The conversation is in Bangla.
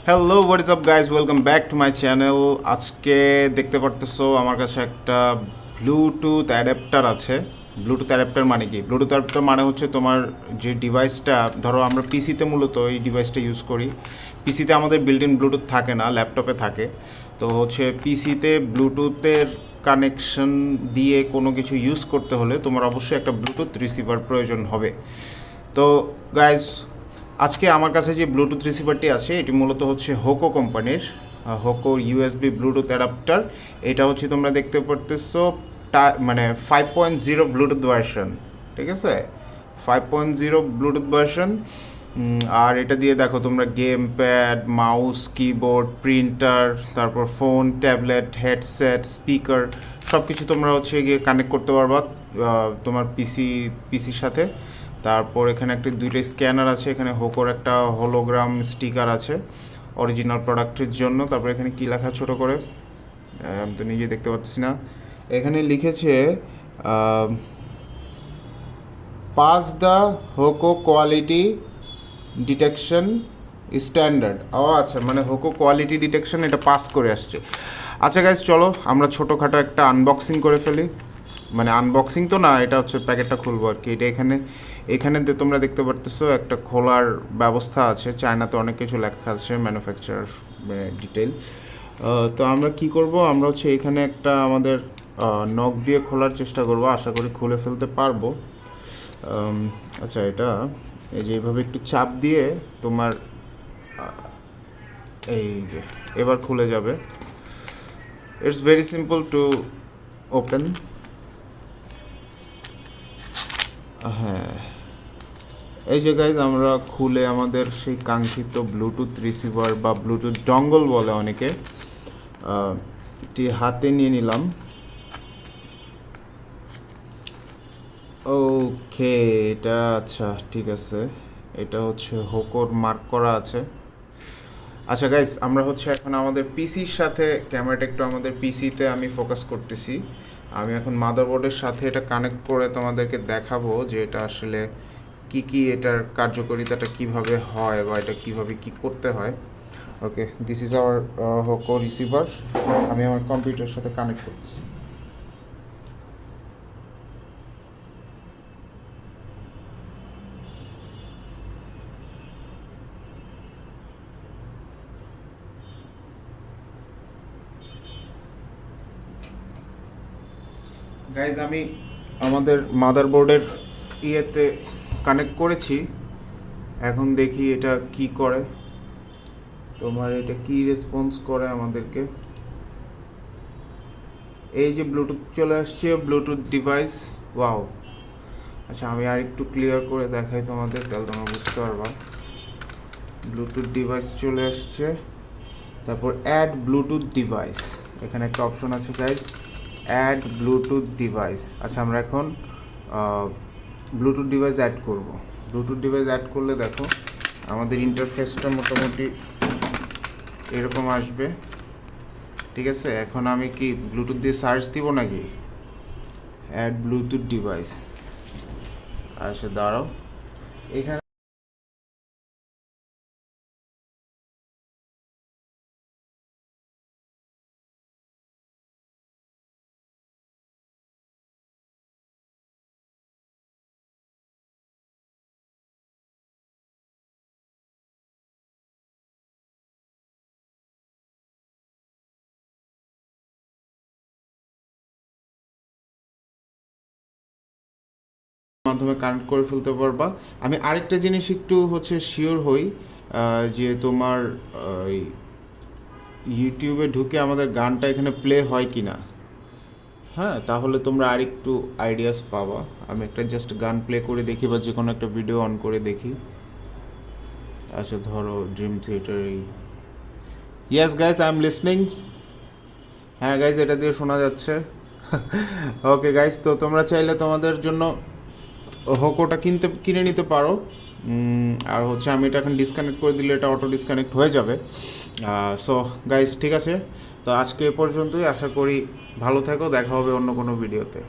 Hello what is up guys, welcome back to my channel. আজকে দেখতে পারতেছো আমার কাছে একটা ব্লুটুথ অ্যাডাপ্টার আছে। ব্লুটুথ অ্যাডাপ্টার মানে কি? ব্লুটুথ অ্যাডাপ্টার মানে হচ্ছে তোমার যে ডিভাইসটা, ধরো আমরা পিসিতে মূলত এই ডিভাইসটা ইউজ করি। পিসিতে আমাদের বিল্ট ইন ব্লুটুথ থাকে না, ল্যাপটপে থাকে। তো হচ্ছে পিসিতে ব্লুটুথের কানেকশন দিয়ে কোনো কিছু ইউজ করতে হলে তোমার অবশ্যই একটা ব্লুটুথ রিসিভার প্রয়োজন হবে। তো গাইজ, আজকে আমার কাছে যে ব্লুটুথ রিসিভারটি আছে এটি মূলত হচ্ছে হোকো কোম্পানির হোকো ইউএসবি ব্লুটুথ অ্যাডাপ্টার। এটা হচ্ছে তোমরা দেখতে পারতেছো মানে 5.0 ব্লুটুথ ভার্সন, ঠিক আছে? 5.0 ব্লুটুথ ভার্সন। আর এটা দিয়ে দেখো তোমরা game pad, mouse, keyboard, printer, তারপর ফোন, ট্যাবলেট, হেডসেট, স্পিকার সব কিছু তোমরা হচ্ছে গিয়ে কানেক্ট করতে পারবা তোমার পিসির সাথে। তারপর এখানে একটা দুইটা স্ক্যানার আছে, এখানে হোকোর একটা হোলোগ্রাম স্টিকার আছে অরিজিনাল প্রোডাক্টের জন্য। তারপর এখানে কী লেখা ছোট করে আমি তো নিজে দেখতে পাচ্ছি না। এখানে লিখেছে pass the Hoco quality detection standard. ও আচ্ছা, মানে হোকো কোয়ালিটি ডিটেকশন এটা পাস করে আসছে। আচ্ছা গাইজ, চলো আমরা ছোটোখাটো একটা আনবক্সিং করে ফেলি। মানে আনবক্সিং তো না, এটা হচ্ছে প্যাকেটটা খুলবো আর কি। এটা এখানে তোমরা দেখতে পারতেছো একটা খোলার ব্যবস্থা আছে। চায়নাতে অনেক কিছু লেখা আছে, ম্যানুফ্যাকচারার ডিটেল। তো আমরা কি করব, আমরা হচ্ছে এখানে একটা আমাদের নখ দিয়ে খোলার চেষ্টা করব, আশা করি খুলে ফেলতে পারবো। আচ্ছা, এটা এই যে এইভাবে একটু চাপ দিয়ে তোমার এই যে এবার খুলে যাবে। It's very simple to open. হ্যাঁ, এই যে গাইজ, আমরা খুলে আমাদের সেই কাঙ্ক্ষিত ব্লুটুথ রিসিভার বা ব্লুটুথ ডঙ্গল বলে অনেকে, এটি হাতে নিয়ে নিলাম। ওকে, এটা আচ্ছা ঠিক আছে, এটা হচ্ছে হোকোর মার্ক করা আছে। আচ্ছা গাইজ, আমরা হচ্ছে এখন আমাদের পিসির সাথে ক্যামেরাটা একটু আমাদের পিসিতে আমি ফোকাস করতেছি। আমি এখন মাদারবোর্ডের সাথে এটা কানেক্ট করে তোমাদেরকে দেখাবো যে এটা আসলে কি এটার কার্যকারিতাটা কিভাবে হয় বা এটা কিভাবে কি করতে হয়। Okay, this is our Hoco receiver. আমি আমার কম্পিউটারের সাথে কানেক্ট করতেছি। গাইজ, আমি আমাদের মাদারবোর্ডের ইয়েতে কানেক্ট করেছি। এখন দেখি এটা কি করে, তোমার এটা কি রেসপন্স করে আমাদেরকে। এই যে ব্লুটুথ চলে আসছে, ব্লুটুথ ডিভাইস। ওয়াও, আচ্ছা আমি আর একটু ক্লিয়ার করে দেখাই তোমাদের, তাহলে তোমরা বুঝতে পারবা। ব্লুটুথ ডিভাইস চলে আসছে, তারপর অ্যাড ব্লুটুথ ডিভাইস, এখানে একটা অপশন আছে গাইজ, অ্যাড ব্লুটুথ ডিভাইস। আচ্ছা, আমরা এখন ব্লুটুথ ডিভাইস অ্যাড করব। ব্লুটুথ ডিভাইস অ্যাড করলে দেখো আমাদের ইন্টারফেসটা মোটামুটি এরকম আসবে, ঠিক আছে? এখন আমি কি ব্লুটুথ দিয়ে সার্চ দিব নাকি? অ্যাড ব্লুটুথ ডিভাইস, আচ্ছা দাঁড়াও, এখানে মাধ্যমে কানেক্ট করে ফেলতে পারবা। আমি আরেকটা জিনিস একটু হচ্ছে শিওর হই, যে তোমার ইউটিউবে ঢুকে আমাদের গানটা এখানে প্লে হয় কি না। হ্যাঁ, তাহলে তোমরা আরেকটু আইডিয়াস পাবা। আমি একটা জাস্ট গান প্লে করে দেখি বা যে কোনো একটা ভিডিও অন করে দেখি। আচ্ছা ধরো Dream Theater, yes guys, I am listening. হ্যাঁ গাইজ, এটা দিয়ে শোনা যাচ্ছে। ওকে গাইজ, তো তোমরা চাইলে তোমাদের জন্য হোকোটা কিনে নিতে পারো। আর হচ্ছে আমি এটা এখন ডিসকানেক্ট করে দিলে এটা অটো ডিসকানেক্ট হয়ে যাবে। সো গাইজ, ঠিক আছে, তো আজকে এ পর্যন্তই। আশা করি ভালো থাকো, দেখা হবে অন্য কোনো ভিডিওতে।